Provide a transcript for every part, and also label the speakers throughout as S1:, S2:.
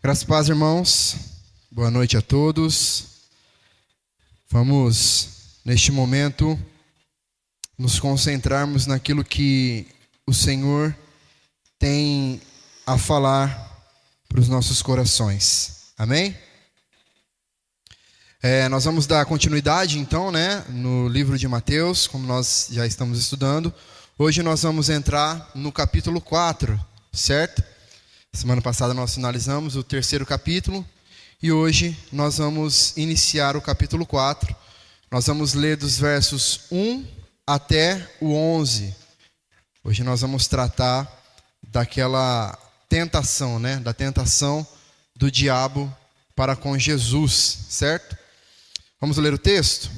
S1: Graças e paz, irmãos. Boa noite a todos. Vamos, neste momento, nos concentrarmos naquilo que o Senhor tem a falar para os nossos corações. Amém? Nós vamos dar continuidade, então, no livro de Mateus, como nós já estamos estudando. Hoje nós vamos entrar no capítulo 4, certo? Semana passada nós finalizamos o terceiro capítulo e hoje nós vamos iniciar o capítulo 4. Nós vamos ler dos versos 1 até o 11. Hoje nós vamos tratar daquela tentação, da tentação do diabo para com Jesus, certo? Vamos ler o texto?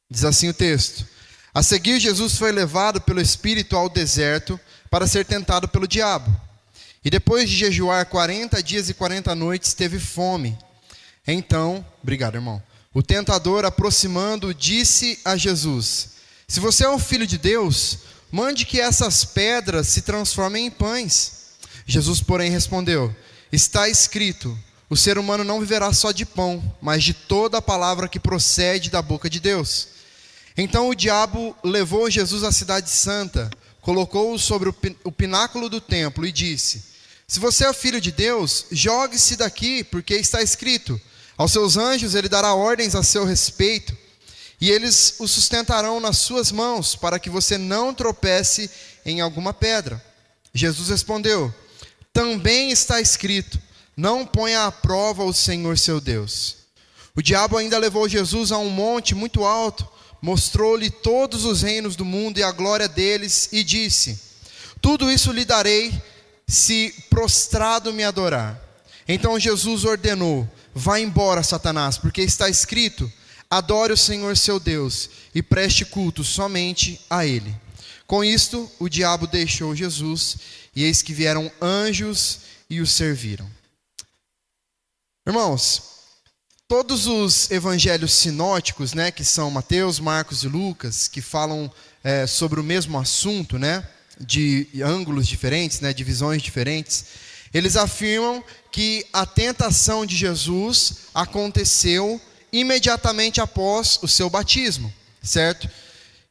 S1: Diz assim o texto: A seguir, Jesus foi levado pelo Espírito ao deserto para ser tentado pelo diabo. E depois de jejuar 40 dias e 40 noites, teve fome. Então, obrigado, irmão. O tentador, aproximando, disse a Jesus: Se você é o Filho de Deus, mande que essas pedras se transformem em pães. Jesus, porém, respondeu: Está escrito, o ser humano não viverá só de pão, mas de toda a palavra que procede da boca de Deus. Então o diabo levou Jesus à cidade santa, colocou-o sobre o pináculo do templo e disse: Se você é o Filho de Deus, jogue-se daqui, porque está escrito, aos seus anjos ele dará ordens a seu respeito, e eles o sustentarão nas suas mãos, para que você não tropece em alguma pedra. Jesus respondeu: Também está escrito, não ponha à prova o Senhor seu Deus. O diabo ainda levou Jesus a um monte muito alto, mostrou-lhe todos os reinos do mundo e a glória deles, e disse: Tudo isso lhe darei, se prostrado me adorar. Então Jesus ordenou: Vá embora, Satanás, porque está escrito, adore o Senhor seu Deus, e preste culto somente a Ele. Com isto, o diabo deixou Jesus, e eis que vieram anjos e o serviram. Irmãos, todos os evangelhos sinóticos, que são Mateus, Marcos e Lucas, que falam sobre o mesmo assunto, de ângulos diferentes, de visões diferentes, eles afirmam que a tentação de Jesus aconteceu imediatamente após o seu batismo, certo?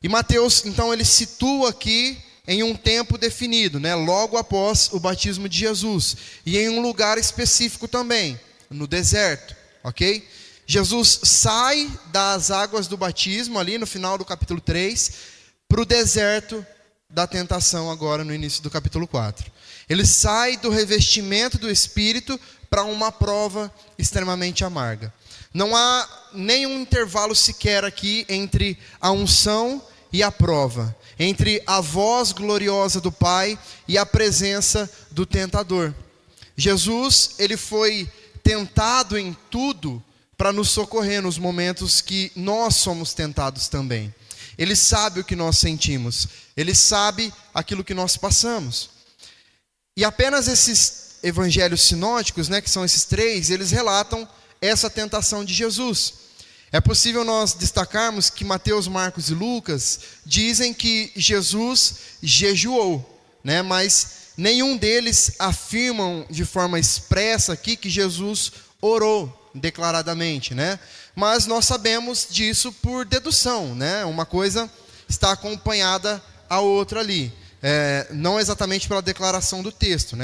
S1: E Mateus, então, ele situa aqui em um tempo definido, logo após o batismo de Jesus, e em um lugar específico também, no deserto, ok? Jesus sai das águas do batismo, ali no final do capítulo 3, para o deserto da tentação, agora no início do capítulo 4. Ele sai do revestimento do Espírito para uma prova extremamente amarga. Não há nenhum intervalo sequer aqui entre a unção e a prova, entre a voz gloriosa do Pai e a presença do tentador. Jesus, ele foi tentado em tudo para nos socorrer nos momentos que nós somos tentados também. Ele sabe o que nós sentimos, ele sabe aquilo que nós passamos. E apenas esses evangelhos sinóticos, que são esses três, eles relatam essa tentação de Jesus. É possível nós destacarmos que Mateus, Marcos e Lucas dizem que Jesus jejuou, mas nenhum deles afirmam de forma expressa aqui que Jesus orou declaradamente, mas nós sabemos disso por dedução, uma coisa está acompanhada a outra ali, não exatamente pela declaração do texto,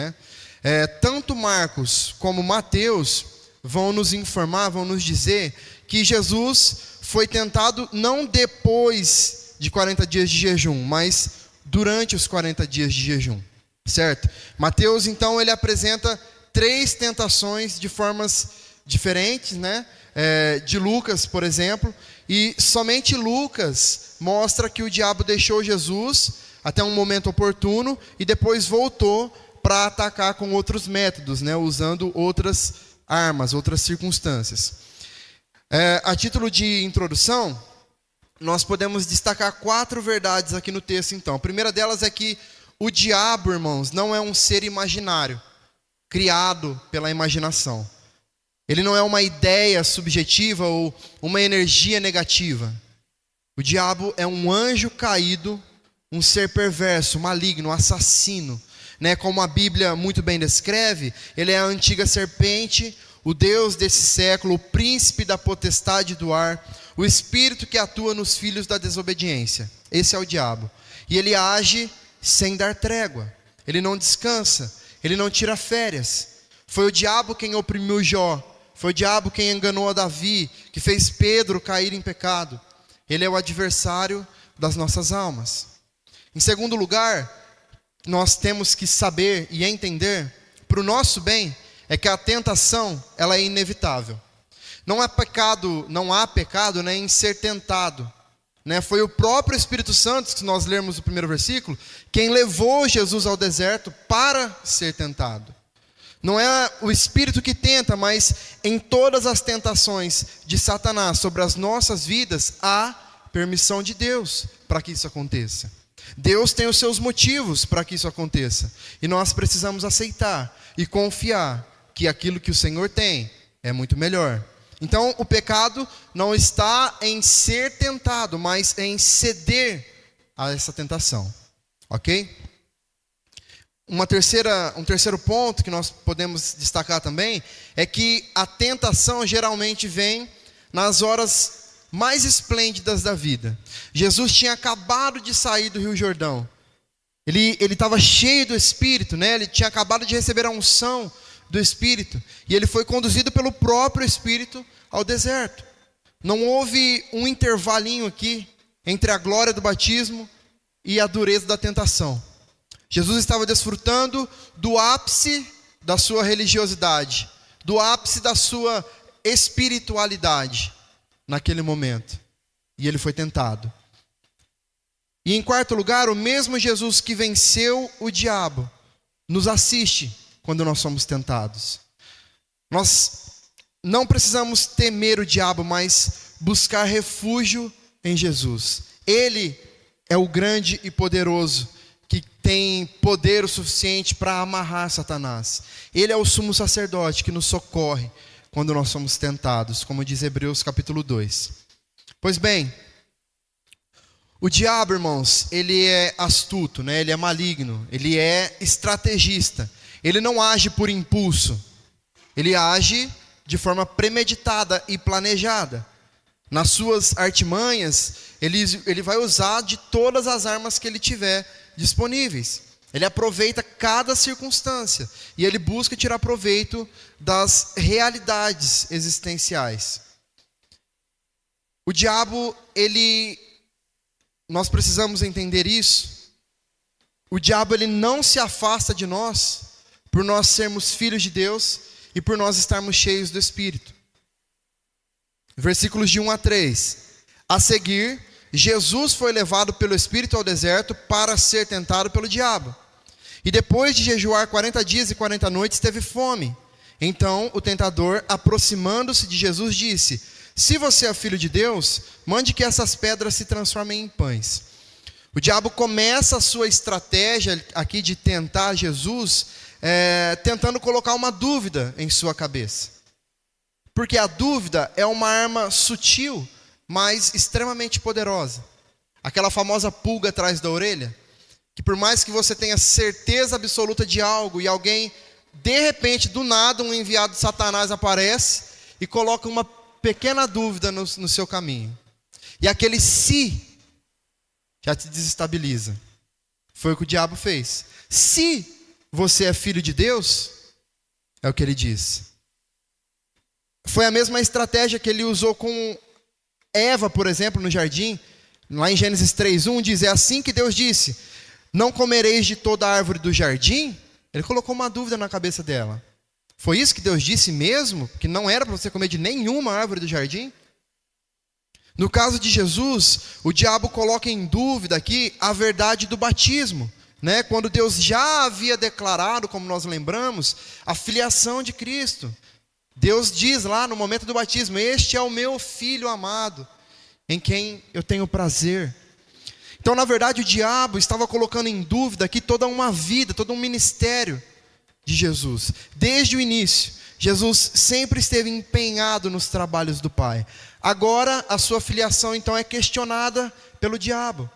S1: tanto Marcos como Mateus vão nos informar, vão nos dizer que Jesus foi tentado não depois de 40 dias de jejum, mas durante os 40 dias de jejum, certo? Mateus, então, ele apresenta 3 tentações de formas diferentes, de Lucas, por exemplo, e somente Lucas mostra que o diabo deixou Jesus até um momento oportuno e depois voltou para atacar com outros métodos, usando outras armas, outras circunstâncias. A título de introdução, nós podemos destacar 4 verdades aqui no texto, então. A primeira delas é que o diabo, irmãos, não é um ser imaginário, criado pela imaginação. Ele não é uma ideia subjetiva ou uma energia negativa. O diabo é um anjo caído, um ser perverso, maligno, assassino, né? Como a Bíblia muito bem descreve, ele é a antiga serpente, o Deus desse século, o príncipe da potestade do ar, o espírito que atua nos filhos da desobediência. Esse é o diabo. E ele age sem dar trégua. Ele não descansa, ele não tira férias. Foi o diabo quem oprimiu Jó. Foi o diabo quem enganou a Davi, que fez Pedro cair em pecado. Ele é o adversário das nossas almas. Em segundo lugar, nós temos que saber e entender, para o nosso bem, é que a tentação, ela é inevitável. Não há pecado, né, em ser tentado. Né? Foi o próprio Espírito Santo, se nós lermos o primeiro versículo, quem levou Jesus ao deserto para ser tentado. Não é o Espírito que tenta, mas em todas as tentações de Satanás sobre as nossas vidas, há permissão de Deus para que isso aconteça. Deus tem os seus motivos para que isso aconteça. E nós precisamos aceitar e confiar que aquilo que o Senhor tem é muito melhor. Então, o pecado não está em ser tentado, mas em ceder a essa tentação. Ok? Um terceiro ponto que nós podemos destacar também é que a tentação geralmente vem nas horas mais esplêndidas da vida. Jesus tinha acabado de sair do Rio Jordão. Ele estava cheio do Espírito, né? Ele tinha acabado de receber a unção do Espírito. E ele foi conduzido pelo próprio Espírito ao deserto. Não houve um intervalinho aqui entre a glória do batismo e a dureza da tentação. Jesus estava desfrutando do ápice da sua religiosidade, do ápice da sua espiritualidade naquele momento. E ele foi tentado. E em quarto lugar, o mesmo Jesus que venceu o diabo nos assiste quando nós somos tentados. Nós não precisamos temer o diabo, mas buscar refúgio em Jesus. Ele é o grande e poderoso que tem poder o suficiente para amarrar Satanás. Ele é o sumo sacerdote que nos socorre quando nós somos tentados, como diz Hebreus capítulo 2. Pois bem, o diabo, irmãos, ele é astuto, né? Ele é maligno, ele é estrategista. Ele não age por impulso, ele age de forma premeditada e planejada. Nas suas artimanhas, ele vai usar de todas as armas que ele tiver disponíveis. Ele aproveita cada circunstância e ele busca tirar proveito das realidades existenciais. O diabo, nós precisamos entender isso. O diabo, ele não se afasta de nós por nós sermos filhos de Deus e por nós estarmos cheios do Espírito. Versículos de 1 a 3. A seguir, Jesus foi levado pelo Espírito ao deserto para ser tentado pelo diabo. E depois de jejuar 40 dias e 40 noites, teve fome. Então o tentador, aproximando-se de Jesus, disse: se você é filho de Deus, mande que essas pedras se transformem em pães. O diabo começa a sua estratégia aqui de tentar Jesus, tentando colocar uma dúvida em sua cabeça. Porque a dúvida é uma arma sutil, mas extremamente poderosa. Aquela famosa pulga atrás da orelha, que por mais que você tenha certeza absoluta de algo e alguém, de repente, do nada, um enviado de Satanás aparece e coloca uma pequena dúvida no seu caminho. E aquele se já te desestabiliza. Foi o que o diabo fez. Se você é filho de Deus, é o que ele diz. Foi a mesma estratégia que ele usou com Eva, por exemplo, no jardim. Lá em Gênesis 3:1 diz: é assim que Deus disse: não comereis de toda a árvore do jardim? Ele colocou uma dúvida na cabeça dela. Foi isso que Deus disse mesmo? Que não era para você comer de nenhuma árvore do jardim? No caso de Jesus, o diabo coloca em dúvida aqui a verdade do batismo, né? Quando Deus já havia declarado, como nós lembramos, a filiação de Cristo. Deus diz lá no momento do batismo: este é o meu filho amado, em quem eu tenho prazer. Então, na verdade, o diabo estava colocando em dúvida aqui toda uma vida, todo um ministério de Jesus. Desde o início, Jesus sempre esteve empenhado nos trabalhos do Pai. Agora, a sua filiação, então, é questionada pelo diabo.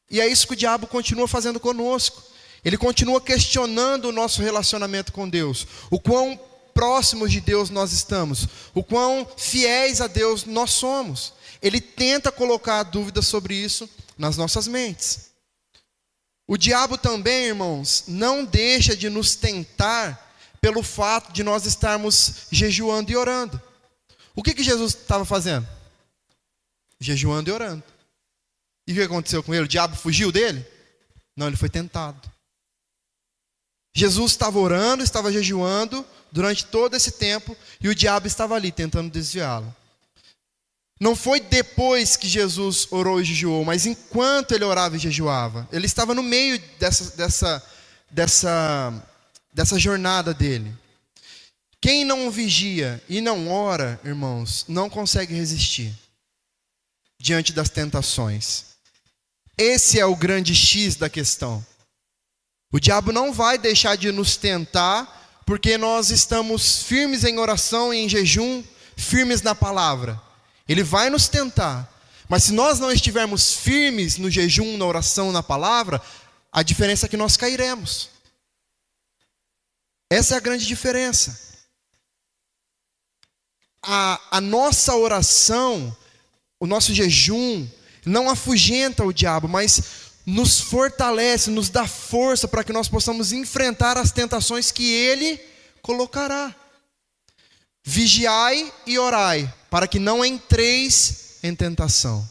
S1: E é isso que o diabo continua fazendo conosco. Ele continua questionando o nosso relacionamento com Deus, o quão próximos de Deus nós estamos, o quão fiéis a Deus nós somos. Ele tenta colocar dúvidas sobre isso nas nossas mentes. O diabo também, irmãos, não deixa de nos tentar pelo fato de nós estarmos jejuando e orando. O que Jesus estava fazendo? Jejuando e orando. E o que aconteceu com ele? O diabo fugiu dele? Não, ele foi tentado. Jesus estava orando, estava jejuando durante todo esse tempo, e o diabo estava ali tentando desviá-lo. Não foi depois que Jesus orou e jejuou, mas enquanto ele orava e jejuava. Ele estava no meio dessa jornada dele. Quem não vigia e não ora, irmãos, não consegue resistir diante das tentações. Esse é o grande X da questão. O diabo não vai deixar de nos tentar, porque nós estamos firmes em oração e em jejum, firmes na palavra. Ele vai nos tentar, mas se nós não estivermos firmes no jejum, na oração, na palavra, a diferença é que nós cairemos. Essa é a grande diferença. A nossa oração, o nosso jejum, não afugenta o diabo, mas nos fortalece, nos dá força para que nós possamos enfrentar as tentações que ele colocará. Vigiai e orai, para que não entreis em tentação.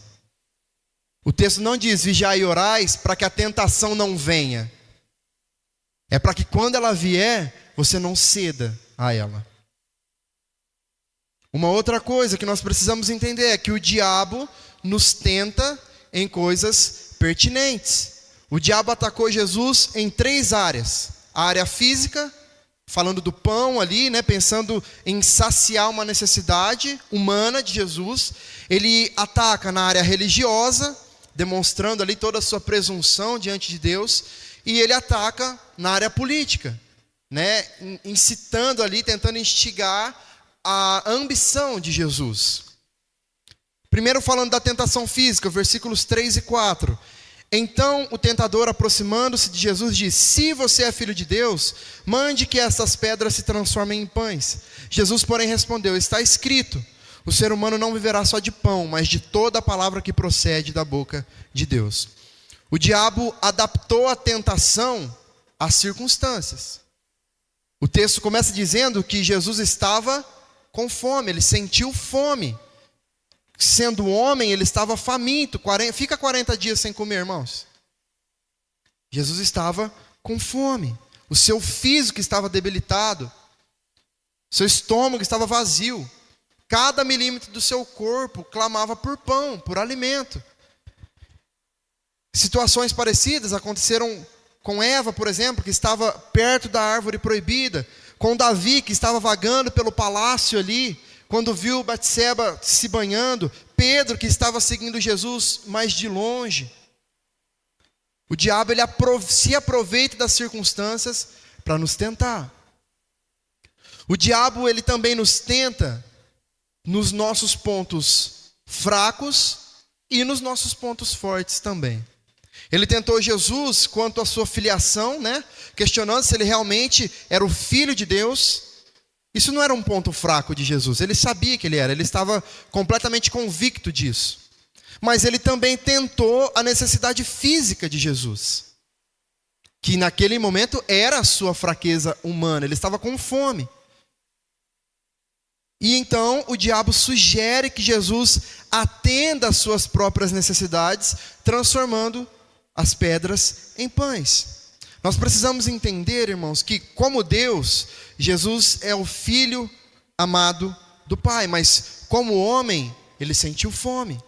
S1: O texto não diz vigiai e orais para que a tentação não venha. É para que quando ela vier, você não ceda a ela. Uma outra coisa que nós precisamos entender é que o diabo nos tenta em coisas pertinentes. O diabo atacou Jesus em 3 áreas. A área física, falando do pão ali, né, pensando em saciar uma necessidade humana de Jesus. Ele ataca na área religiosa, demonstrando ali toda a sua presunção diante de Deus. E ele ataca na área política, né, incitando ali, tentando instigar a ambição de Jesus. Primeiro falando da tentação física, versículos 3 e 4. Então o tentador, aproximando-se de Jesus, disse: se você é filho de Deus, mande que essas pedras se transformem em pães. Jesus, porém, respondeu: está escrito, o ser humano não viverá só de pão, mas de toda a palavra que procede da boca de Deus. O diabo adaptou a tentação às circunstâncias. O texto começa dizendo que Jesus estava com fome, ele sentiu fome. Sendo homem, ele estava faminto. Fica 40 dias sem comer, irmãos. Jesus estava com fome. O seu físico estava debilitado. Seu estômago estava vazio. Cada milímetro do seu corpo clamava por pão, por alimento. Situações parecidas aconteceram com Eva, por exemplo, que estava perto da árvore proibida. Com Davi, que estava vagando pelo palácio ali, quando viu Batseba se banhando. Pedro, que estava seguindo Jesus, mas de longe. O diabo ele se aproveita das circunstâncias para nos tentar. O diabo ele também nos tenta nos nossos pontos fracos e nos nossos pontos fortes também. Ele tentou Jesus quanto à sua filiação, né? Questionando se ele realmente era o Filho de Deus. Isso não era um ponto fraco de Jesus, ele sabia que ele era, ele estava completamente convicto disso. Mas ele também tentou a necessidade física de Jesus, que naquele momento era a sua fraqueza humana, ele estava com fome. E então o diabo sugere que Jesus atenda às suas próprias necessidades, transformando as pedras em pães. Nós precisamos entender, irmãos, que como Deus, Jesus é o Filho amado do Pai, mas como homem, ele sentiu fome.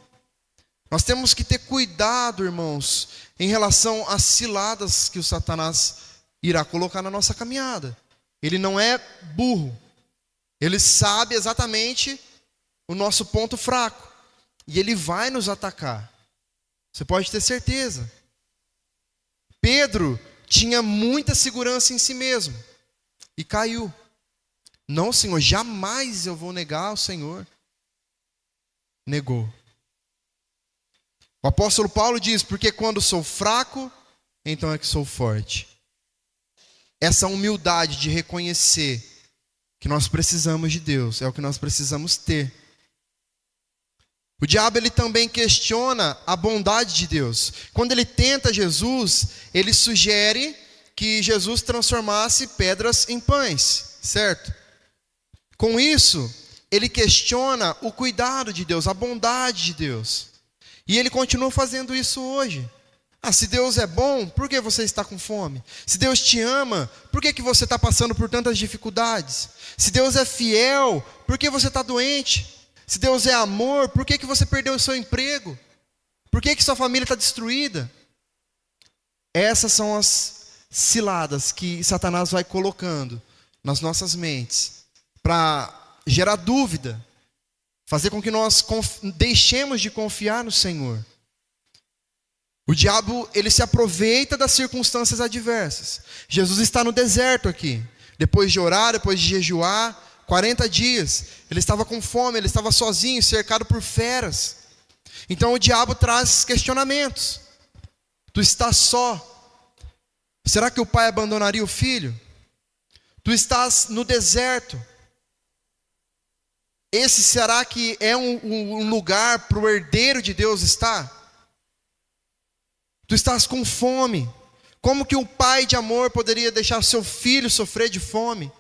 S1: Nós temos que ter cuidado, irmãos, em relação às ciladas que o Satanás irá colocar na nossa caminhada. Ele não é burro. Ele sabe exatamente o nosso ponto fraco. E ele vai nos atacar. Você pode ter certeza. Pedro tinha muita segurança em si mesmo e caiu. Não, Senhor, jamais eu vou negar o Senhor. Negou. O apóstolo Paulo diz: porque quando sou fraco, então é que sou forte. essa humildade de reconhecer que nós precisamos de Deus, é o que nós precisamos ter. O diabo, ele também questiona a bondade de Deus. Quando ele tenta Jesus, ele sugere que Jesus transformasse pedras em pães, certo? Com isso, ele questiona o cuidado de Deus, a bondade de Deus. E ele continua fazendo isso hoje. Se Deus é bom, por que você está com fome? Se Deus te ama, por que você está passando por tantas dificuldades? Se Deus é fiel, por que você está doente? Se Deus é amor, por que você perdeu o seu emprego? Por que sua família está destruída? Essas são as ciladas que Satanás vai colocando nas nossas mentes para gerar dúvida, fazer com que nós deixemos de confiar no Senhor. O diabo, ele se aproveita das circunstâncias adversas. Jesus está no deserto aqui, depois de orar, depois de jejuar, 40 dias, ele estava com fome, ele estava sozinho, cercado por feras. Então o diabo traz questionamentos. Tu estás só. Será que o pai abandonaria o filho? Tu estás no deserto. Esse será que é um lugar para o herdeiro de Deus estar? Tu estás com fome. Como que um pai de amor poderia deixar seu filho sofrer de fome?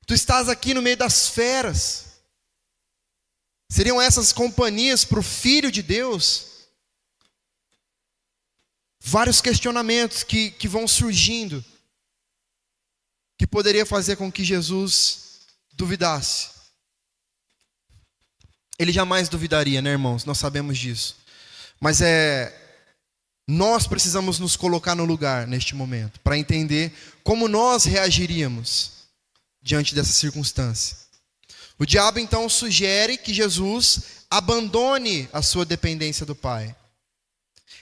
S1: Tu estás aqui no meio das feras. Seriam essas companhias para o Filho de Deus? Vários questionamentos que vão surgindo, que poderia fazer com que Jesus duvidasse. Ele jamais duvidaria, né, irmãos? Nós sabemos disso. Mas nós precisamos nos colocar no lugar neste momento, para entender como nós reagiríamos diante dessa circunstância. O diabo então sugere que Jesus abandone a sua dependência do Pai.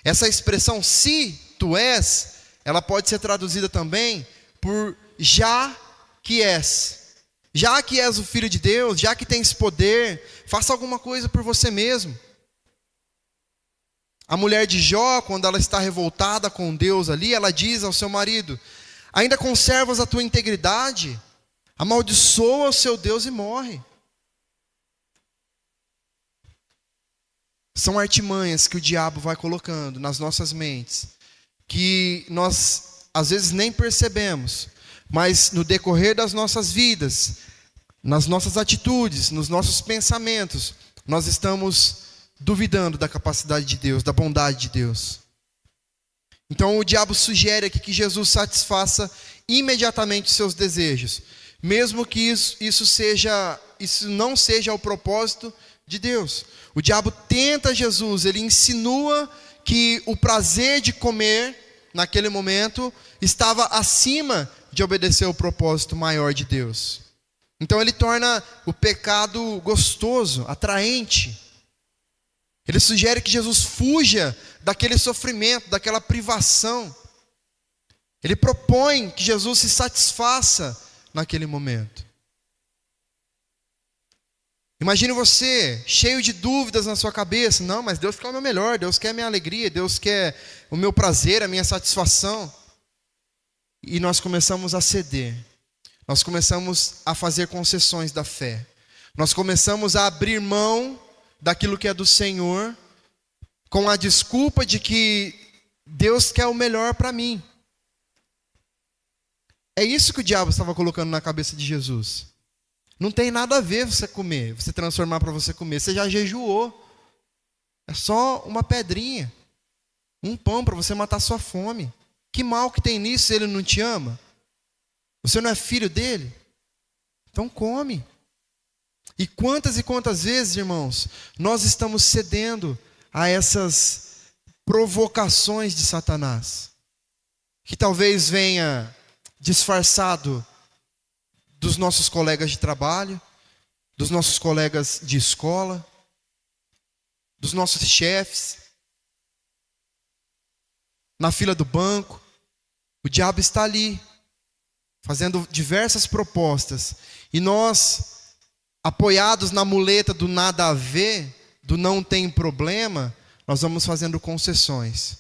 S1: Essa expressão, se tu és, ela pode ser traduzida também por já que és. Já que és o Filho de Deus, já que tens poder, faça alguma coisa por você mesmo. A mulher de Jó, quando ela está revoltada com Deus ali, ela diz ao seu marido: ainda conservas a tua integridade? Amaldiçoa o seu Deus e morre. São artimanhas que o diabo vai colocando nas nossas mentes, que nós às vezes nem percebemos, mas no decorrer das nossas vidas, nas nossas atitudes, nos nossos pensamentos, nós estamos duvidando da capacidade de Deus, da bondade de Deus. Então o diabo sugere aqui que Jesus satisfaça imediatamente os seus desejos, mesmo que isso não seja o propósito de Deus. O diabo tenta Jesus, ele insinua que o prazer de comer naquele momento estava acima de obedecer ao propósito maior de Deus. Então ele torna o pecado gostoso, atraente. Ele sugere que Jesus fuja daquele sofrimento, daquela privação. Ele propõe que Jesus se satisfaça naquele momento. Imagine você, cheio de dúvidas na sua cabeça. Não, mas Deus quer o meu melhor, Deus quer a minha alegria, Deus quer o meu prazer, a minha satisfação. E nós começamos a ceder. Nós começamos a fazer concessões da fé. Nós começamos a abrir mão daquilo que é do Senhor, com a desculpa de que Deus quer o melhor para mim. É isso que o diabo estava colocando na cabeça de Jesus. Não tem nada a ver você comer, você transformar para você comer. Você já jejuou. É só uma pedrinha, um pão para você matar sua fome. Que mal que tem nisso se ele não te ama? Você não é filho dele? Então come. E quantas vezes, irmãos, nós estamos cedendo a essas provocações de Satanás, que talvez venha disfarçado dos nossos colegas de trabalho, dos nossos colegas de escola, dos nossos chefes, na fila do banco. O diabo está ali, fazendo diversas propostas, e nós, apoiados na muleta do nada a ver, do não tem problema, nós vamos fazendo concessões,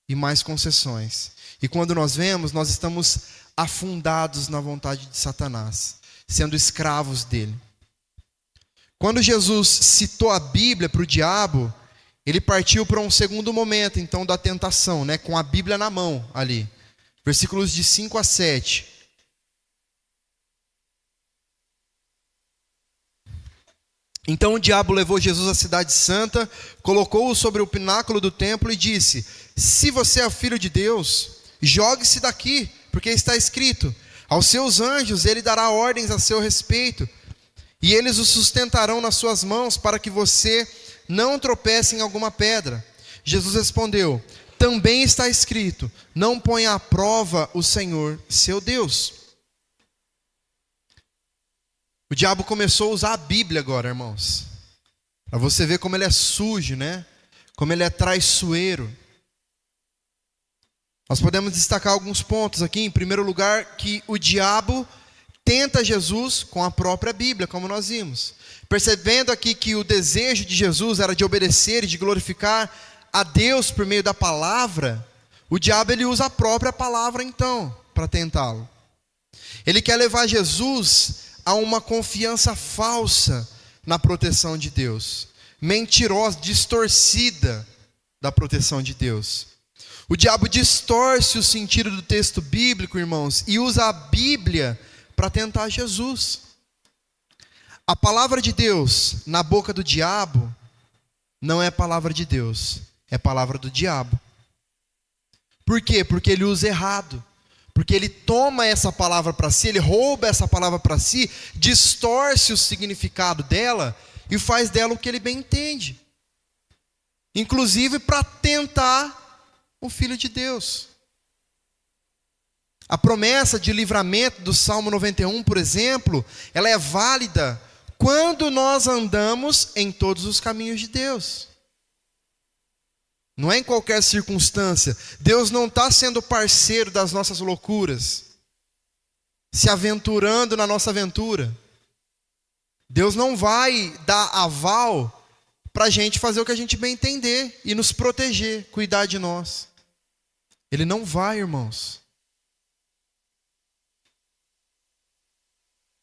S1: e mais concessões. E quando nós vemos, nós estamos afundados na vontade de Satanás, sendo escravos dele. Quando Jesus citou a Bíblia para o diabo, ele partiu para um segundo momento, então, da tentação, né, com a Bíblia na mão ali. Versículos de 5 a 7. Então o diabo levou Jesus à cidade santa, colocou-o sobre o pináculo do templo e disse: se você é filho de Deus, jogue-se daqui, porque está escrito: aos seus anjos ele dará ordens a seu respeito, e eles o sustentarão nas suas mãos, para que você não tropece em alguma pedra. Jesus respondeu: também está escrito: não ponha à prova o Senhor, seu Deus. O diabo começou a usar a Bíblia agora, irmãos, para você ver como ele é sujo, né? Como ele é traiçoeiro. Nós podemos destacar alguns pontos aqui. Em primeiro lugar, que o diabo tenta Jesus com a própria Bíblia, como nós vimos. Percebendo aqui que o desejo de Jesus era de obedecer e de glorificar a Deus por meio da palavra, o diabo ele usa a própria palavra então, para tentá-lo. Ele quer levar Jesus a uma confiança falsa na proteção de Deus, mentirosa, distorcida da proteção de Deus. O diabo distorce o sentido do texto bíblico, irmãos, e usa a Bíblia para tentar Jesus. A palavra de Deus na boca do diabo não é palavra de Deus, é palavra do diabo. Por quê? Porque ele usa errado. Porque ele toma essa palavra para si, ele rouba essa palavra para si, distorce o significado dela e faz dela o que ele bem entende. Inclusive para tentar o Filho de Deus. A promessa de livramento do Salmo 91, por exemplo, ela é válida quando nós andamos em todos os caminhos de Deus. Não é em qualquer circunstância. Deus não está sendo parceiro das nossas loucuras, se aventurando na nossa aventura. Deus não vai dar aval para a gente fazer o que a gente bem entender e nos proteger, cuidar de nós. Ele não vai, irmãos.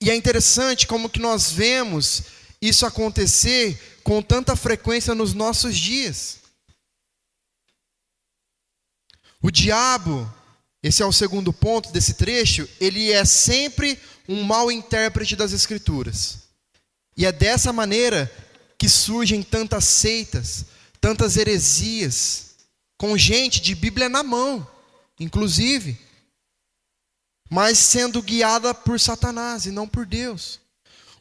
S1: E é interessante como que nós vemos isso acontecer com tanta frequência nos nossos dias. O diabo, esse é o segundo ponto desse trecho, ele é sempre um mau intérprete das Escrituras. E é dessa maneira que surgem tantas seitas, tantas heresias, com gente de Bíblia na mão, inclusive, mas sendo guiada por Satanás e não por Deus.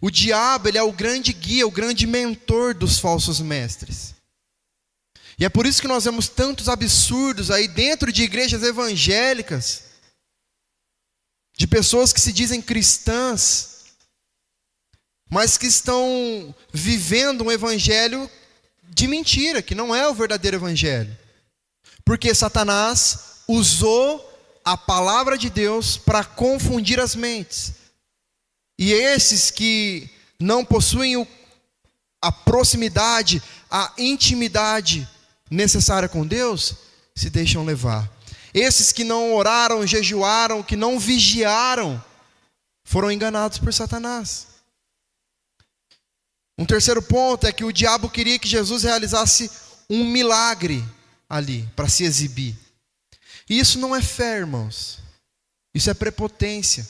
S1: O diabo, ele é o grande guia, o grande mentor dos falsos mestres. E é por isso que nós vemos tantos absurdos aí dentro de igrejas evangélicas, de pessoas que se dizem cristãs, mas que estão vivendo um evangelho de mentira, que não é o verdadeiro evangelho. Porque Satanás usou a palavra de Deus para confundir as mentes. E esses que não possuem a proximidade, a intimidade necessária com Deus, se deixam levar. Esses que não oraram, jejuaram, que não vigiaram, foram enganados por Satanás. Um terceiro ponto é que o diabo queria que Jesus realizasse um milagre ali, para se exibir. E isso não é fé, irmãos. Isso é prepotência.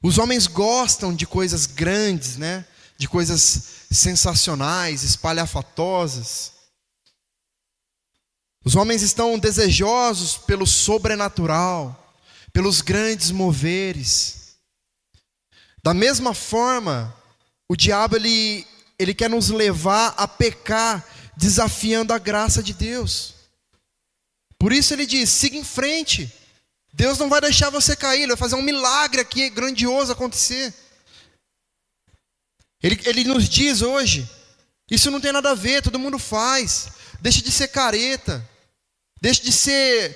S1: Os homens gostam de coisas grandes, né? De coisas sensacionais, espalhafatosas. Os homens estão desejosos pelo sobrenatural, pelos grandes moveres. Da mesma forma, o diabo ele quer nos levar a pecar, desafiando a graça de Deus. Por isso ele diz: siga em frente. Deus não vai deixar você cair, Ele vai fazer um milagre aqui grandioso acontecer. Ele nos diz hoje: isso não tem nada a ver, todo mundo faz. Deixe de ser careta. Deixe de ser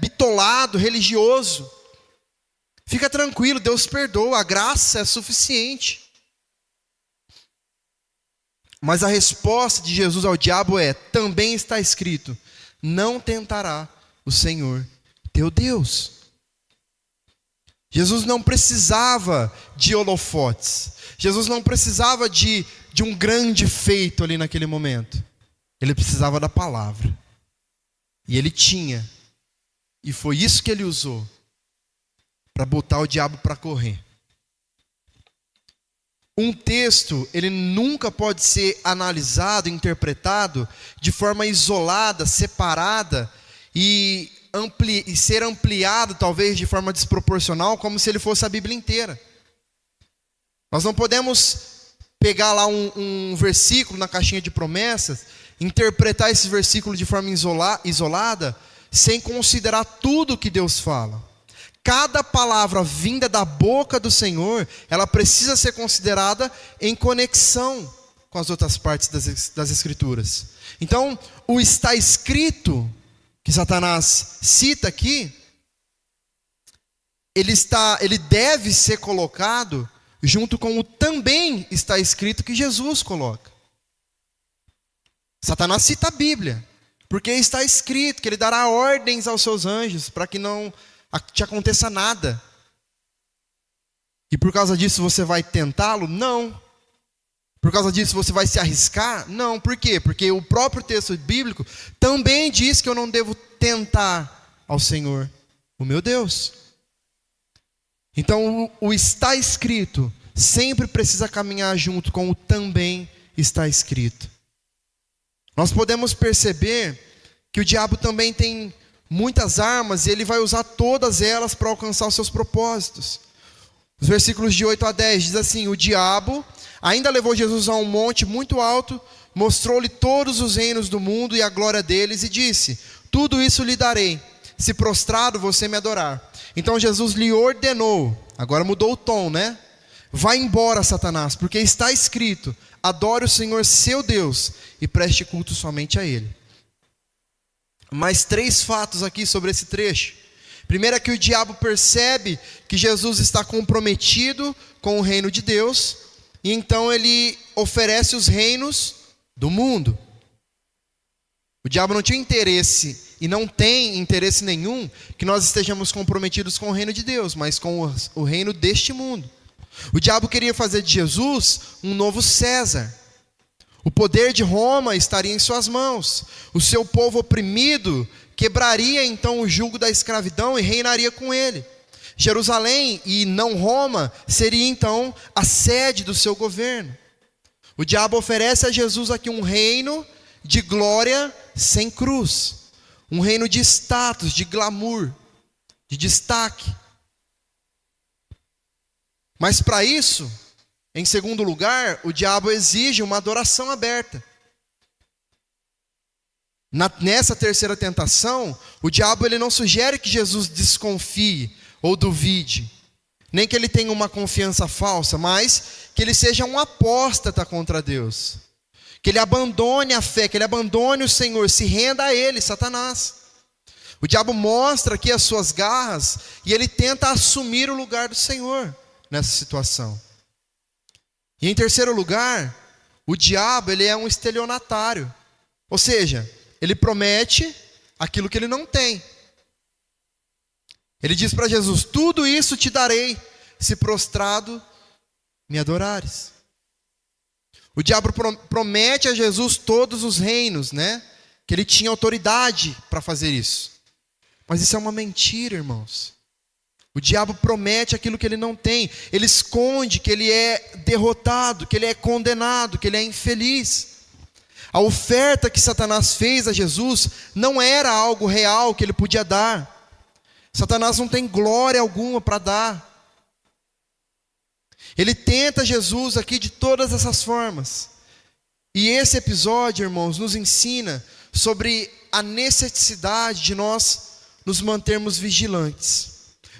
S1: bitolado, religioso. Fica tranquilo, Deus perdoa, a graça é suficiente. Mas a resposta de Jesus ao diabo é: também está escrito, não tentará o Senhor teu Deus. Jesus não precisava de holofotes. Jesus não precisava de um grande feito ali naquele momento. Ele precisava da palavra. E ele tinha. E foi isso que ele usou para botar o diabo para correr. Um texto, ele nunca pode ser analisado, interpretado de forma isolada, separada e ser ampliado talvez de forma desproporcional, como se ele fosse a Bíblia inteira. Nós não podemos pegar lá um versículo na caixinha de promessas, interpretar esse versículo de forma isolada, sem considerar tudo que Deus fala. Cada palavra vinda da boca do Senhor, ela precisa ser considerada em conexão com as outras partes das Escrituras. Então, o está escrito, que Satanás cita aqui, ele deve ser colocado junto com o também está escrito que Jesus coloca. Satanás cita a Bíblia, porque está escrito que ele dará ordens aos seus anjos para que não te aconteça nada. E por causa disso você vai tentá-lo? Não. Por causa disso você vai se arriscar? Não. Por quê? Porque o próprio texto bíblico também diz que eu não devo tentar ao Senhor, o meu Deus. Então o está escrito sempre precisa caminhar junto com o também está escrito. Nós podemos perceber que o diabo também tem muitas armas e ele vai usar todas elas para alcançar os seus propósitos. Os versículos de 8 a 10 diz assim: o diabo ainda levou Jesus a um monte muito alto, mostrou-lhe todos os reinos do mundo e a glória deles e disse: tudo isso lhe darei, se prostrado você me adorar. Então Jesus lhe ordenou, agora mudou o tom, né? Vai embora, Satanás, porque está escrito: adore o Senhor seu Deus e preste culto somente a Ele. Mais 3 fatos aqui sobre esse trecho. Primeiro é que o diabo percebe que Jesus está comprometido com o reino de Deus, e então ele oferece os reinos do mundo. O diabo não tinha interesse, e não tem interesse nenhum, que nós estejamos comprometidos com o reino de Deus, mas com o reino deste mundo. O diabo queria fazer de Jesus um novo César. O poder de Roma estaria em suas mãos. O seu povo oprimido quebraria então o jugo da escravidão e reinaria com ele. Jerusalém, e não Roma, seria então a sede do seu governo. O diabo oferece a Jesus aqui um reino de glória sem cruz. Um reino de status, de glamour, de destaque. Mas para isso, em segundo lugar, o diabo exige uma adoração aberta. Nessa terceira tentação, o diabo ele não sugere que Jesus desconfie ou duvide, nem que ele tenha uma confiança falsa, mas que ele seja um apóstata contra Deus. Que ele abandone a fé, que ele abandone o Senhor, se renda a ele, Satanás. O diabo mostra aqui as suas garras e ele tenta assumir o lugar do Senhor nessa situação. E em terceiro lugar, o diabo ele é um estelionatário. Ou seja, ele promete aquilo que ele não tem. Ele diz para Jesus: tudo isso te darei, se prostrado me adorares. O diabo promete a Jesus todos os reinos, né? Que ele tinha autoridade para fazer isso. Mas isso é uma mentira, irmãos. O diabo promete aquilo que ele não tem. Ele esconde que ele é derrotado, que ele é condenado, que ele é infeliz. A oferta que Satanás fez a Jesus não era algo real que ele podia dar. Satanás não tem glória alguma para dar. Ele tenta Jesus aqui de todas essas formas. E esse episódio, irmãos, nos ensina sobre a necessidade de nós nos mantermos vigilantes.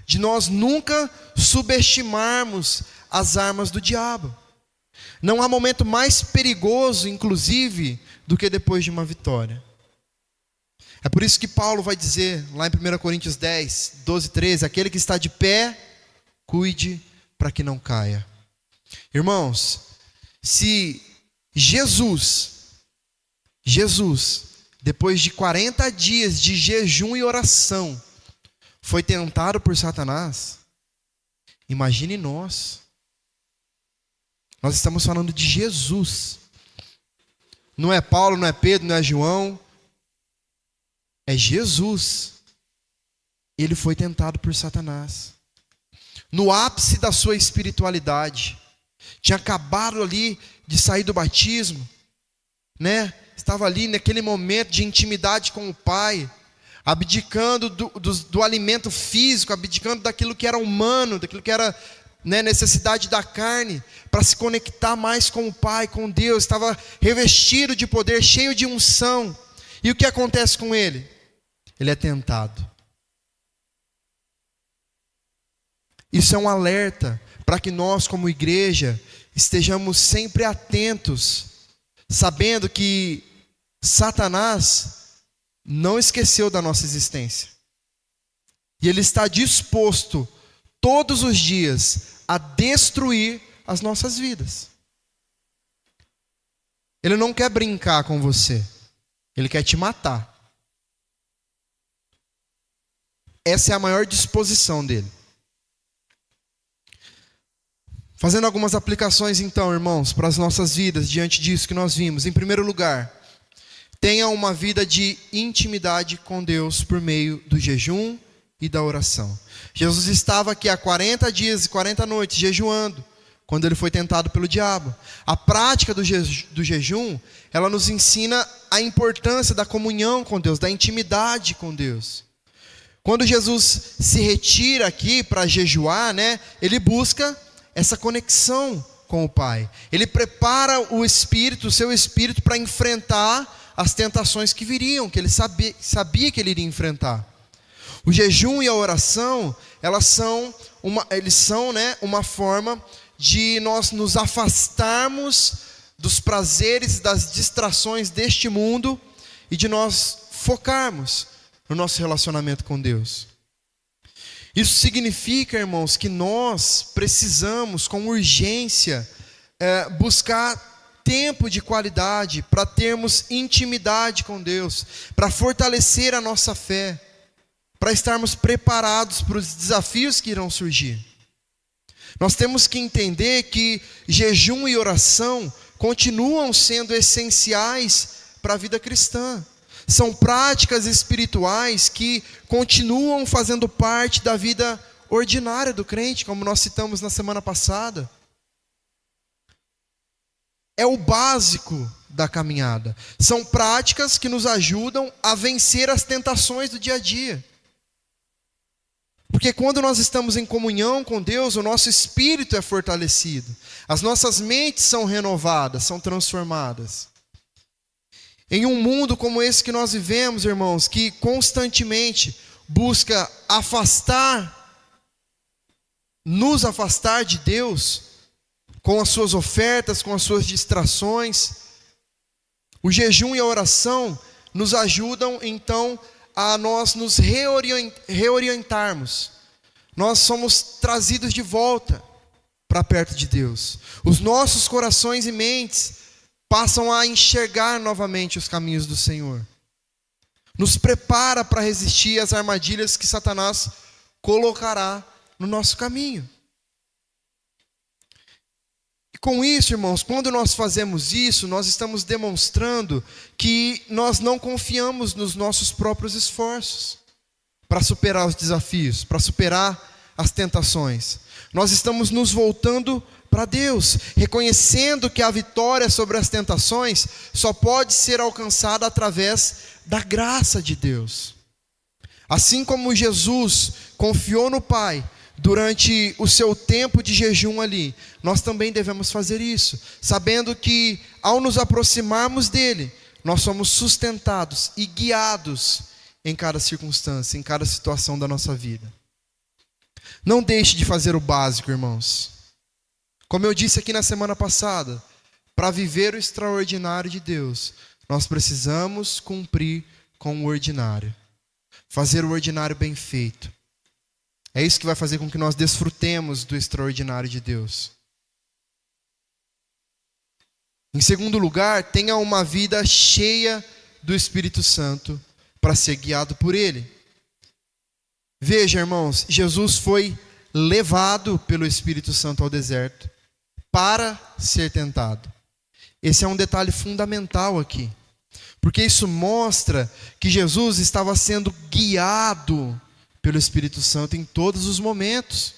S1: De nós nunca subestimarmos as armas do diabo. Não há momento mais perigoso, inclusive, do que depois de uma vitória. É por isso que Paulo vai dizer, lá em 1 Coríntios 10, 12, 13, aquele que está de pé, cuide para que não caia. Irmãos, se Jesus, depois de 40 dias de jejum e oração, foi tentado por Satanás, Imagine nós. Nós estamos falando de Jesus. Não é Paulo, não é Pedro, não é João. É Jesus. Ele foi tentado por Satanás. No ápice da sua espiritualidade. Tinha acabado ali de sair do batismo, né? Estava ali naquele momento de intimidade com o Pai, abdicando do alimento físico, abdicando daquilo que era humano, daquilo que era, né, necessidade da carne, para se conectar mais com o Pai, com Deus. Estava revestido de poder, cheio de unção. E o que acontece com ele? Ele é tentado. Isso é um alerta para que nós, como igreja, estejamos sempre atentos, sabendo que Satanás não esqueceu da nossa existência. E ele está disposto, todos os dias, a destruir as nossas vidas. Ele não quer brincar com você. Ele quer te matar. Essa é a maior disposição dele. Fazendo algumas aplicações então, irmãos, para as nossas vidas, diante disso que nós vimos. Em primeiro lugar, tenha uma vida de intimidade com Deus por meio do jejum e da oração. Jesus estava aqui há 40 dias e 40 noites jejuando, quando ele foi tentado pelo diabo. A prática do jejum, ela nos ensina a importância da comunhão com Deus, da intimidade com Deus. Quando Jesus se retira aqui para jejuar, né, ele busca essa conexão com o Pai. Ele prepara o espírito, o seu espírito, para enfrentar as tentações que viriam, que ele sabia que ele iria enfrentar. O jejum e a oração, eles são, né, uma forma de nós nos afastarmos dos prazeres e das distrações deste mundo e de nós focarmos no nosso relacionamento com Deus. Isso significa, irmãos, que nós precisamos, com urgência, buscar tempo de qualidade para termos intimidade com Deus, para fortalecer a nossa fé, para estarmos preparados para os desafios que irão surgir. Nós temos que entender que jejum e oração continuam sendo essenciais para a vida cristã. São práticas espirituais que continuam fazendo parte da vida ordinária do crente, como nós citamos na semana passada. É o básico da caminhada. São práticas que nos ajudam a vencer as tentações do dia a dia. Porque quando nós estamos em comunhão com Deus, o nosso espírito é fortalecido. As nossas mentes são renovadas, são transformadas. Em um mundo como esse que nós vivemos, irmãos, que constantemente busca nos afastar de Deus, com as suas ofertas, com as suas distrações, o jejum e a oração nos ajudam, então, a nós nos reorientarmos. Nós somos trazidos de volta para perto de Deus. Os nossos corações e mentes passam a enxergar novamente os caminhos do Senhor. Nos prepara para resistir às armadilhas que Satanás colocará no nosso caminho. E com isso, irmãos, quando nós fazemos isso, nós estamos demonstrando que nós não confiamos nos nossos próprios esforços para superar os desafios, para superar as tentações. Nós estamos nos voltando para Deus, reconhecendo que a vitória sobre as tentações só pode ser alcançada através da graça de Deus. Assim como Jesus confiou no Pai durante o seu tempo de jejum ali, nós também devemos fazer isso, sabendo que ao nos aproximarmos dele, nós somos sustentados e guiados em cada circunstância, em cada situação da nossa vida. Não deixe de fazer o básico, irmãos. Como eu disse aqui na semana passada, para viver o extraordinário de Deus, nós precisamos cumprir com o ordinário. Fazer o ordinário bem feito. É isso que vai fazer com que nós desfrutemos do extraordinário de Deus. Em segundo lugar, tenha uma vida cheia do Espírito Santo para ser guiado por Ele. Veja, irmãos, Jesus foi levado pelo Espírito Santo ao deserto para ser tentado. Esse é um detalhe fundamental aqui, porque isso mostra que Jesus estava sendo guiado pelo Espírito Santo em todos os momentos,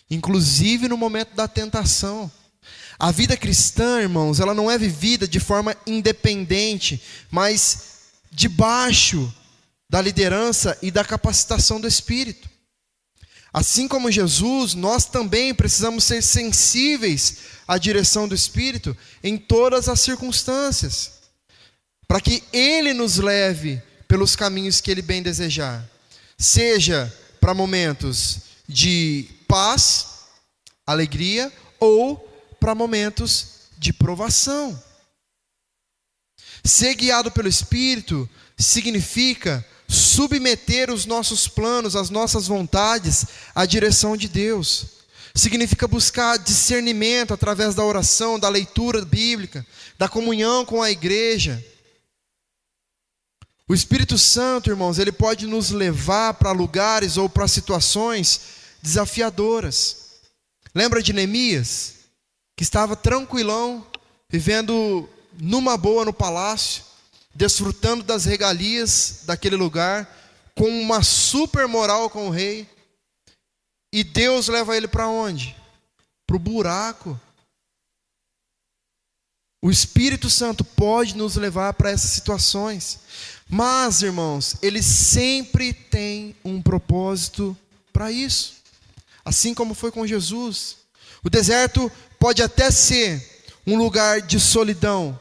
S1: inclusive no momento da tentação. A vida cristã, irmãos, ela não é vivida de forma independente, mas debaixo da liderança e da capacitação do Espírito. Assim como Jesus, nós também precisamos ser sensíveis à direção do Espírito em todas as circunstâncias, para que Ele nos leve pelos caminhos que Ele bem desejar, seja para momentos de paz, alegria, ou para momentos de provação. Ser guiado pelo Espírito significa submeter os nossos planos, as nossas vontades à direção de Deus. Significa buscar discernimento através da oração, da leitura bíblica, da comunhão com a igreja. O Espírito Santo, irmãos, ele pode nos levar para lugares ou para situações desafiadoras. Lembra de Neemias, que estava tranquilão, vivendo numa boa no palácio, desfrutando das regalias daquele lugar, com uma super moral com o rei, e Deus leva ele para onde? Para o buraco. O Espírito Santo pode nos levar para essas situações, mas, irmãos, ele sempre tem um propósito para isso, assim como foi com Jesus. O deserto pode até ser um lugar de solidão,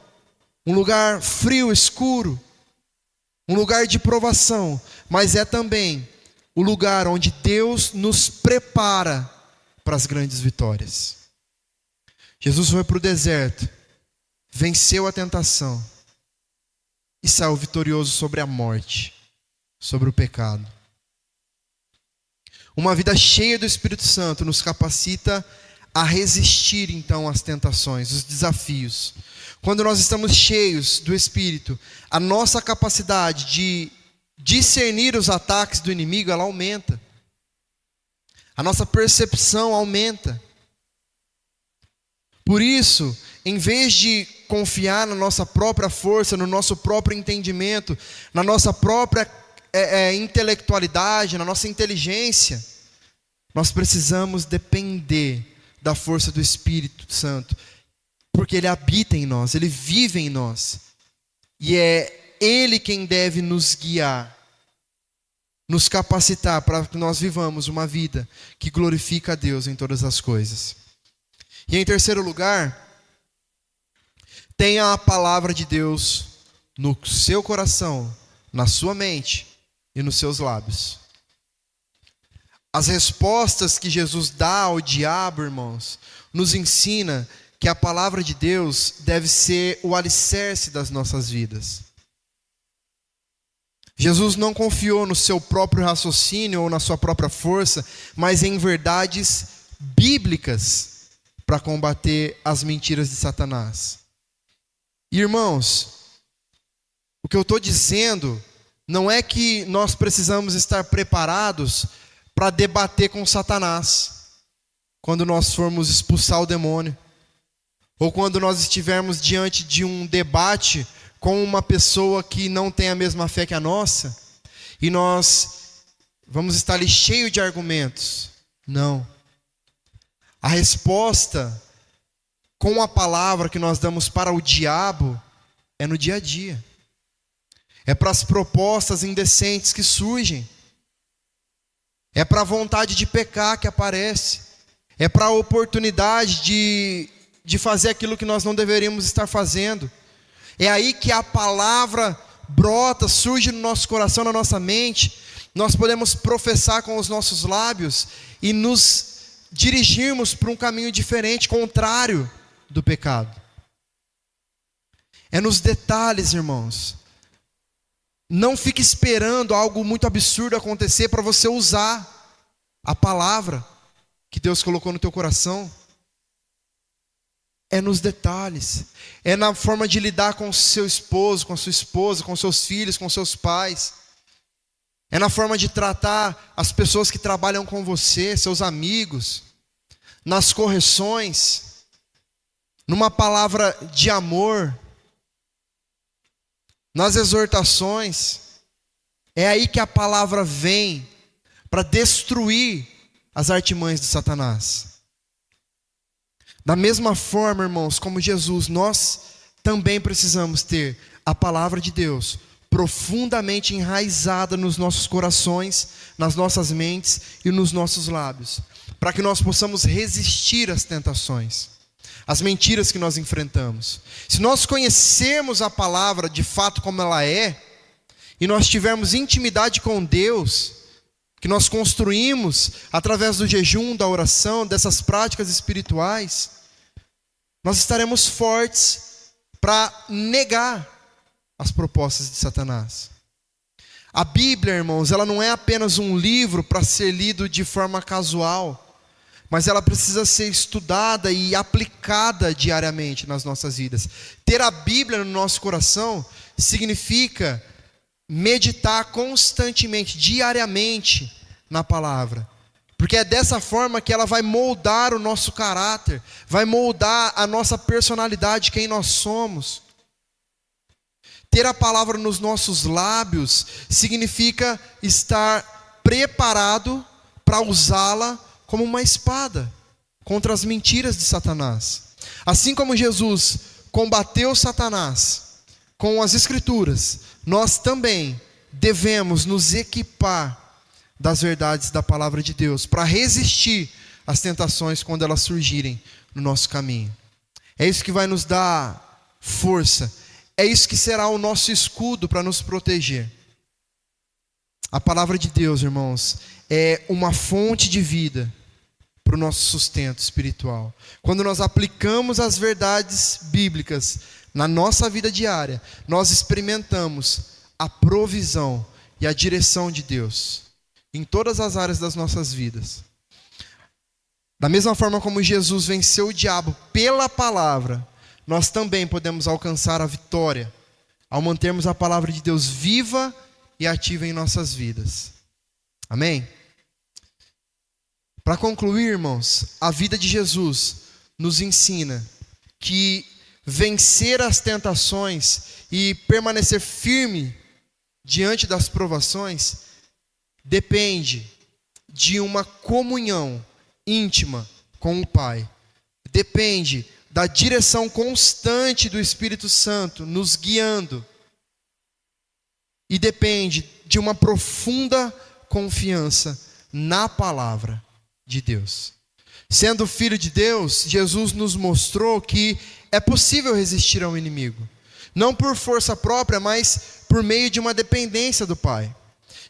S1: um lugar frio, escuro, um lugar de provação, mas é também o lugar onde Deus nos prepara para as grandes vitórias. Jesus foi para o deserto, venceu a tentação e saiu vitorioso sobre a morte, sobre o pecado. Uma vida cheia do Espírito Santo nos capacita a resistir então às tentações, os desafios. Quando nós estamos cheios do Espírito, a nossa capacidade de discernir os ataques do inimigo, ela aumenta. A nossa percepção aumenta. Por isso, em vez de confiar na nossa própria força, no nosso próprio entendimento, na nossa própria intelectualidade, na nossa inteligência, nós precisamos depender da força do Espírito Santo, porque Ele habita em nós, Ele vive em nós, e é Ele quem deve nos guiar, nos capacitar para que nós vivamos uma vida que glorifica a Deus em todas as coisas. E em terceiro lugar, tenha a palavra de Deus no seu coração, na sua mente e nos seus lábios. As respostas que Jesus dá ao diabo, irmãos, nos ensina que a palavra de Deus deve ser o alicerce das nossas vidas. Jesus não confiou no seu próprio raciocínio ou na sua própria força, mas em verdades bíblicas para combater as mentiras de Satanás. E, irmãos, o que eu estou dizendo não é que nós precisamos estar preparados para debater com Satanás quando nós formos expulsar o demônio, ou quando nós estivermos diante de um debate com uma pessoa que não tem a mesma fé que a nossa, e nós vamos estar ali cheio de argumentos. Não. A resposta com a palavra que nós damos para o diabo é no dia a dia. É para as propostas indecentes que surgem. É para a vontade de pecar que aparece. É para a oportunidade de fazer aquilo que nós não deveríamos estar fazendo. É aí que a palavra brota, surge no nosso coração, na nossa mente. Nós podemos professar com os nossos lábios e nos dirigirmos para um caminho diferente, contrário do pecado. É nos detalhes, irmãos. Não fique esperando algo muito absurdo acontecer para você usar a palavra que Deus colocou no teu coração. É nos detalhes. É na forma de lidar com o seu esposo, com a sua esposa, com seus filhos, com seus pais. É na forma de tratar as pessoas que trabalham com você, seus amigos, nas correções, numa palavra de amor, nas exortações. É aí que a palavra vem para destruir as artimanhas de Satanás. Da mesma forma, irmãos, como Jesus, nós também precisamos ter a palavra de Deus profundamente enraizada nos nossos corações, nas nossas mentes e nos nossos lábios, para que nós possamos resistir às tentações, às mentiras que nós enfrentamos. Se nós conhecermos a palavra de fato como ela é, e nós tivermos intimidade com Deus, que nós construímos através do jejum, da oração, dessas práticas espirituais, nós estaremos fortes para negar as propostas de Satanás. A Bíblia, irmãos, ela não é apenas um livro para ser lido de forma casual, mas ela precisa ser estudada e aplicada diariamente nas nossas vidas. Ter a Bíblia no nosso coração significa meditar constantemente, diariamente na palavra. Porque é dessa forma que ela vai moldar o nosso caráter, vai moldar a nossa personalidade, quem nós somos. Ter a palavra nos nossos lábios significa estar preparado para usá-la como uma espada contra as mentiras de Satanás. Assim como Jesus combateu Satanás com as Escrituras, nós também devemos nos equipar das verdades da palavra de Deus para resistir às tentações quando elas surgirem no nosso caminho. É isso que vai nos dar força. É isso que será o nosso escudo para nos proteger. A palavra de Deus, irmãos, é uma fonte de vida para o nosso sustento espiritual. Quando nós aplicamos as verdades bíblicas na nossa vida diária, nós experimentamos a provisão e a direção de Deus em todas as áreas das nossas vidas. Da mesma forma como Jesus venceu o diabo pela palavra, nós também podemos alcançar a vitória ao mantermos a palavra de Deus viva e ativa em nossas vidas. Amém? Para concluir, irmãos, a vida de Jesus nos ensina que vencer as tentações e permanecer firme diante das provações depende de uma comunhão íntima com o Pai. Depende da direção constante do Espírito Santo nos guiando. E depende de uma profunda confiança na palavra de Deus. Sendo filho de Deus, Jesus nos mostrou que é possível resistir ao inimigo. Não por força própria, mas por meio de uma dependência do Pai.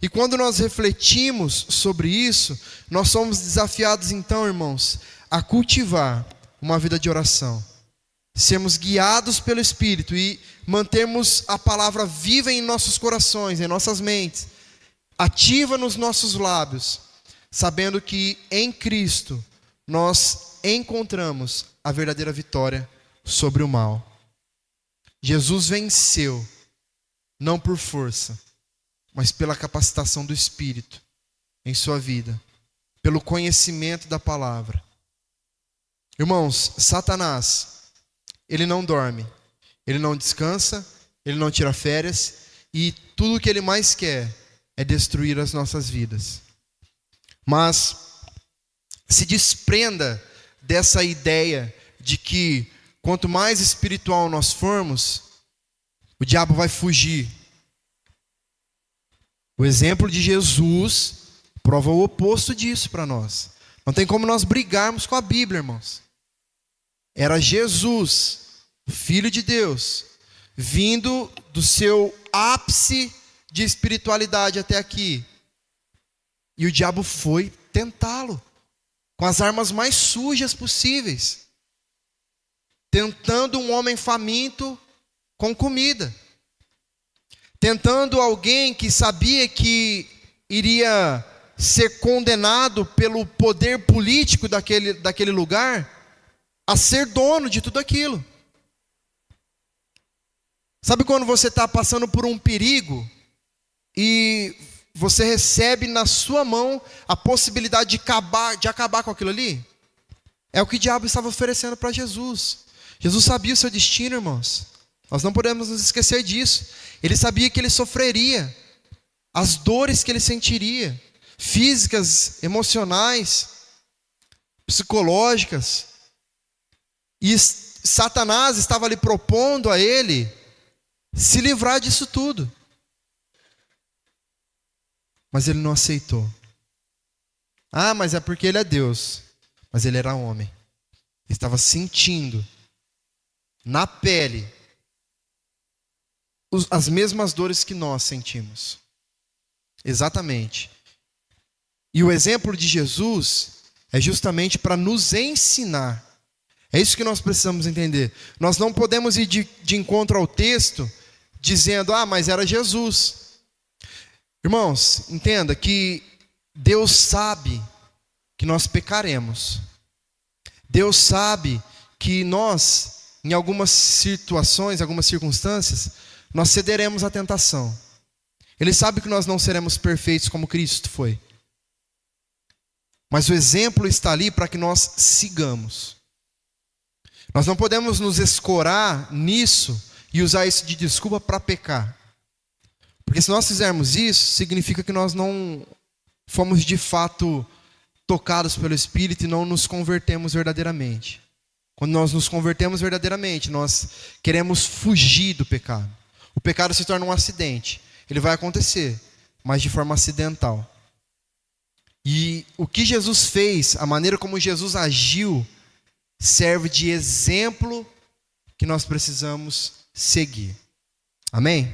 S1: E quando nós refletimos sobre isso, nós somos desafiados então, irmãos, a cultivar uma vida de oração, sermos guiados pelo Espírito e mantermos a palavra viva em nossos corações, em nossas mentes, ativa nos nossos lábios, sabendo que em Cristo nós encontramos a verdadeira vitória sobre o mal. Jesus venceu, não por força, mas pela capacitação do Espírito em sua vida, pelo conhecimento da palavra. Irmãos, Satanás, ele não dorme, ele não descansa, ele não tira férias, e tudo o que ele mais quer é destruir as nossas vidas. Mas se desprenda dessa ideia de que quanto mais espiritual nós formos, o diabo vai fugir. O exemplo de Jesus prova o oposto disso para nós. Não tem como nós brigarmos com a Bíblia, irmãos. Era Jesus, o Filho de Deus, vindo do seu ápice de espiritualidade até aqui. E o diabo foi tentá-lo com as armas mais sujas possíveis, tentando um homem faminto com comida, tentando alguém que sabia que iria ser condenado pelo poder político daquele lugar a ser dono de tudo aquilo. Sabe quando você está passando por um perigo e você recebe na sua mão a possibilidade de acabar com aquilo ali? É o que o diabo estava oferecendo para Jesus. Jesus sabia o seu destino, irmãos. Nós não podemos nos esquecer disso. Ele sabia que ele sofreria, as dores que ele sentiria, físicas, emocionais, psicológicas. E Satanás estava ali propondo a ele se livrar disso tudo. Mas ele não aceitou. Ah, mas é porque ele é Deus. Mas ele era homem. Ele estava sentindo na pele as mesmas dores que nós sentimos. Exatamente. E o exemplo de Jesus é justamente para nos ensinar. É isso que nós precisamos entender. Nós não podemos ir de encontro ao texto dizendo, ah, mas era Jesus. Irmãos, entenda que Deus sabe que nós pecaremos. Deus sabe que nós, em algumas situações, algumas circunstâncias, nós cederemos à tentação. Ele sabe que nós não seremos perfeitos como Cristo foi. Mas o exemplo está ali para que nós sigamos. Nós não podemos nos escorar nisso e usar isso de desculpa para pecar. Porque se nós fizermos isso, significa que nós não fomos de fato tocados pelo Espírito e não nos convertemos verdadeiramente. Quando nós nos convertemos verdadeiramente, nós queremos fugir do pecado. O pecado se torna um acidente. Ele vai acontecer, mas de forma acidental. E o que Jesus fez, a maneira como Jesus agiu, serve de exemplo que nós precisamos seguir. Amém?